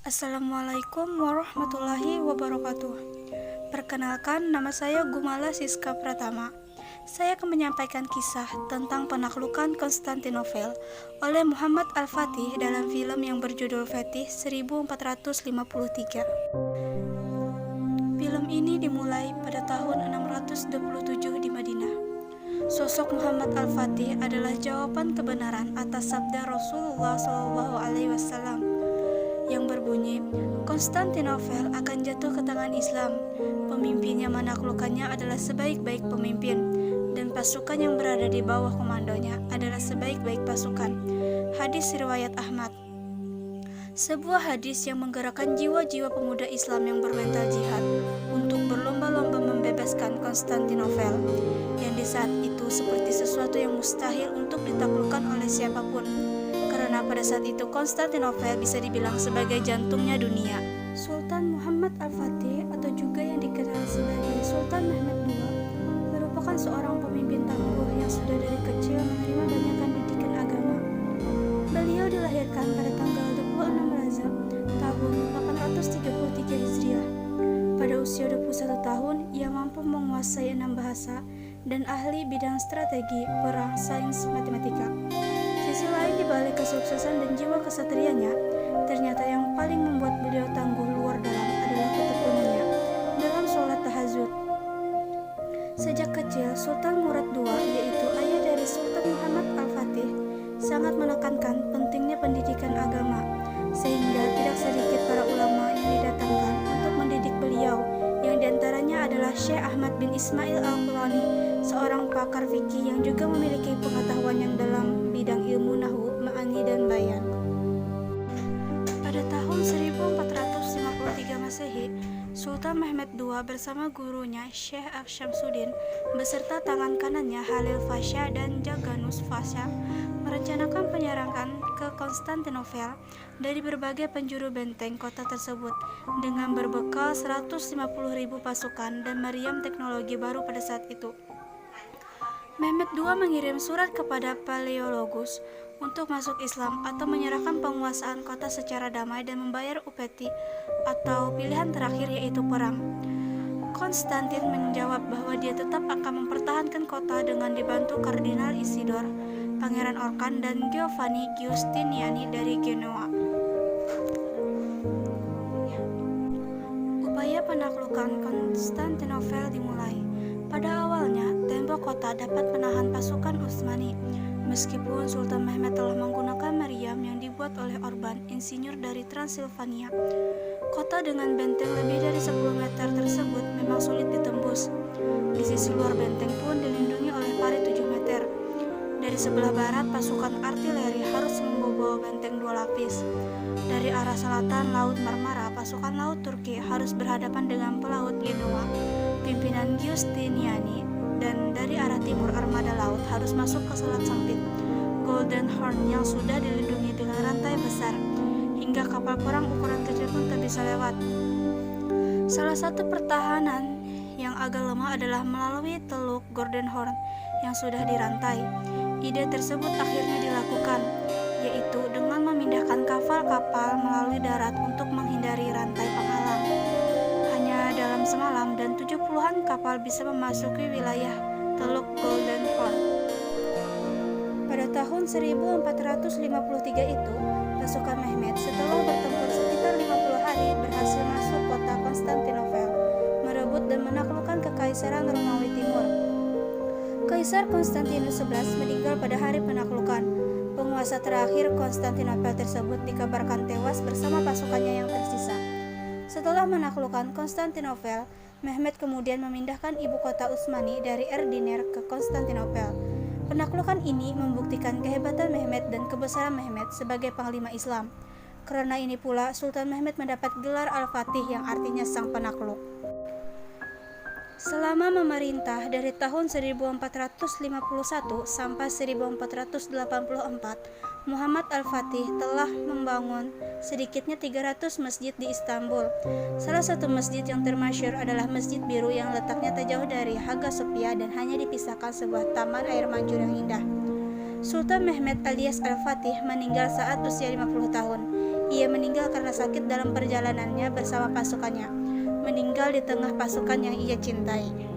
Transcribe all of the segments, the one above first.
Assalamualaikum warahmatullahi wabarakatuh. Perkenalkan, nama saya Gumala Siska Pratama. Saya akan menyampaikan kisah tentang penaklukan Konstantinopel oleh Muhammad Al-Fatih dalam film yang berjudul Fatih 1453. Film ini dimulai pada tahun 627 di Madinah. Sosok Muhammad Al-Fatih adalah jawaban kebenaran atas sabda Rasulullah SAW yang berbunyi, Konstantinopel akan jatuh ke tangan Islam. Pemimpin yang menaklukkannya adalah sebaik-baik pemimpin, dan pasukan yang berada di bawah komandonya adalah sebaik-baik pasukan. Hadis riwayat Ahmad. Sebuah hadis yang menggerakkan jiwa-jiwa pemuda Islam yang bermental jihad untuk berlomba-lomba membebaskan Konstantinopel, yang di saat itu seperti sesuatu yang mustahil untuk ditaklukkan oleh siapapun. Karena pada saat itu Konstantinopel bisa dibilang sebagai jantungnya dunia. Sultan Muhammad Al-Fatih atau juga yang dikenal sebagai Sultan Mehmed II merupakan seorang pemimpin tangguh yang sudah dari kecil menerima banyak pendidikan agama. Beliau dilahirkan pada tanggal 26 Rajab tahun 833 Hijriah. Pada usia 21 tahun, ia mampu menguasai 6 bahasa dan ahli bidang strategi, perang, sains, matematika. Sisi lain di balik kesuksesan dan jiwa kesatrianya, ternyata yang paling membuat beliau tangguh luar dalam adalah ketekunannya dalam sholat tahajud. Sejak kecil, Sultan Murad II, yaitu ayah dari Sultan Muhammad Al-Fatih, sangat menekankan pentingnya pendidikan agama, sehingga tidak sedikit para ulama yang didatangkan untuk mendidik beliau, yang diantaranya adalah Syekh Ahmad bin Ismail Al-Qurani, seorang pakar fikih yang juga memiliki pengetahuan yang dalam bidang ilmu nahwu, ma'ani, dan bayan. Pada tahun 1453 Masehi, Sultan Mehmed II bersama gurunya Syekh Syamsuddin beserta tangan kanannya Halil Fasha dan Jaganus Fasha merencanakan penyerangan ke Konstantinopel dari berbagai penjuru benteng kota tersebut dengan berbekal 150.000 pasukan dan meriam teknologi baru pada saat itu. Mehmed II mengirim surat kepada Paleologus untuk masuk Islam atau menyerahkan penguasaan kota secara damai dan membayar upeti atau pilihan terakhir yaitu perang. Konstantin menjawab bahwa dia tetap akan mempertahankan kota dengan dibantu Kardinal Isidor, Pangeran Orkan, dan Giovanni Giustiniani dari Genoa. Upaya penaklukan Konstantinopel dimulai. Pada awalnya, tembok kota dapat menahan pasukan Utsmani, meskipun Sultan Mehmed telah menggunakan meriam yang dibuat oleh Orban, insinyur dari Transilvania. Kota dengan benteng lebih dari 10 meter tersebut memang sulit ditembus. Di sisi luar benteng pun dilindungi oleh parit 7 meter. Dari sebelah barat, pasukan artileri harus membobol benteng 2 lapis. Dari arah selatan Laut Marmara, pasukan laut Turki harus berhadapan dengan pelaut Genoa, pimpinan Giustiniani, dan dari arah timur armada laut harus masuk ke Selat Sempit Golden Horn yang sudah dilindungi dengan rantai besar, hingga kapal perang ukuran kecil pun tak bisa lewat. Salah satu pertahanan yang agak lemah adalah melalui Teluk Golden Horn yang sudah dirantai. Ide tersebut akhirnya dilakukan, yaitu dengan memindahkan kapal-kapal melalui darat untuk menghindari rantai penghalang. Hanya dalam semalam dan 70-an kapal bisa memasuki wilayah Teluk Golden Horn. Pada tahun 1453 itu, pasukan Mehmed setelah bertempur sekitar 50 hari berhasil masuk kota Konstantinopel, merebut dan menaklukkan Kekaisaran Romawi Timur. Kaisar Konstantinus XI meninggal pada hari penaklukan. Penguasa terakhir Konstantinopel tersebut dikabarkan tewas bersama pasukannya yang tersisa. Setelah menaklukkan Konstantinopel, Mehmed kemudian memindahkan ibu kota Utsmani dari Edirne ke Konstantinopel. Penaklukan ini membuktikan kehebatan Mehmed dan kebesaran Mehmed sebagai panglima Islam. Karena ini pula Sultan Mehmed mendapat gelar Al-Fatih yang artinya sang penakluk. Selama memerintah dari tahun 1451 sampai 1484, Muhammad Al-Fatih telah membangun sedikitnya 300 masjid di Istanbul. Salah satu masjid yang termasyhur adalah Masjid Biru yang letaknya tak jauh dari Hagia Sophia dan hanya dipisahkan sebuah taman air mancur yang indah. Sultan Mehmed alias Al-Fatih meninggal saat usia 50 tahun. Ia meninggal karena sakit dalam perjalanannya bersama pasukannya, meninggal di tengah pasukan yang ia cintai.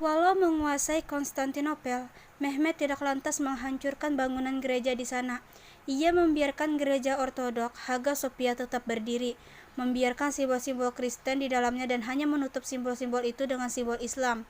Walau menguasai Konstantinopel, Mehmed tidak lantas menghancurkan bangunan gereja di sana. Ia membiarkan gereja ortodok Hagia Sophia tetap berdiri, membiarkan simbol-simbol Kristen di dalamnya dan hanya menutup simbol-simbol itu dengan simbol Islam.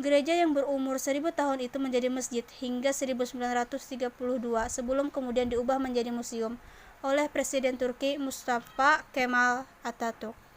Gereja yang berumur 1000 tahun itu menjadi masjid hingga 1932 sebelum kemudian diubah menjadi museum oleh Presiden Turki Mustafa Kemal Atatürk.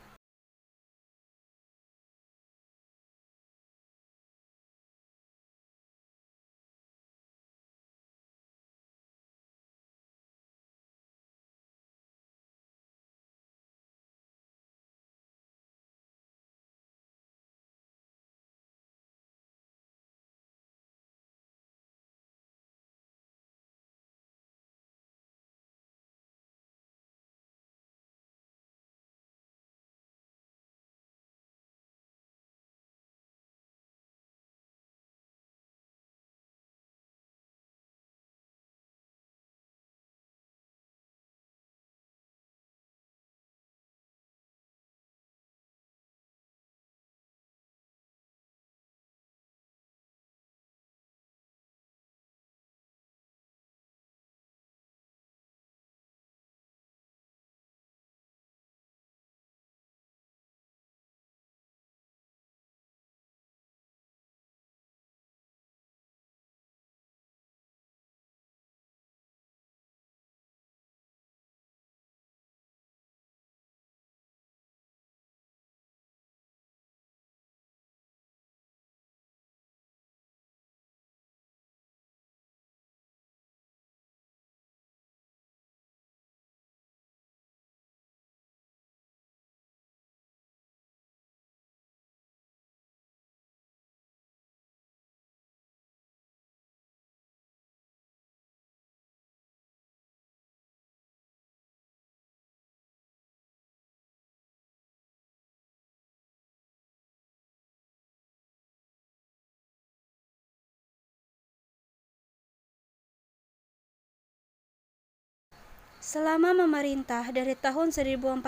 Selama memerintah dari tahun 1451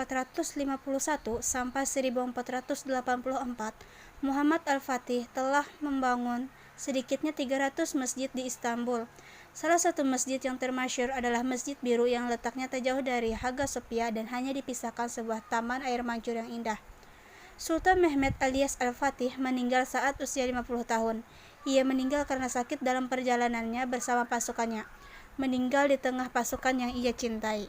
sampai 1484, Muhammad Al-Fatih telah membangun sedikitnya 300 masjid di Istanbul. Salah satu masjid yang termasyhur adalah Masjid Biru yang letaknya tak jauh dari Hagia Sophia dan hanya dipisahkan sebuah taman air mancur yang indah. Sultan Mehmed alias Al-Fatih meninggal saat usia 50 tahun. Ia meninggal karena sakit dalam perjalanannya bersama pasukannya. Meninggal di tengah pasukan yang ia cintai.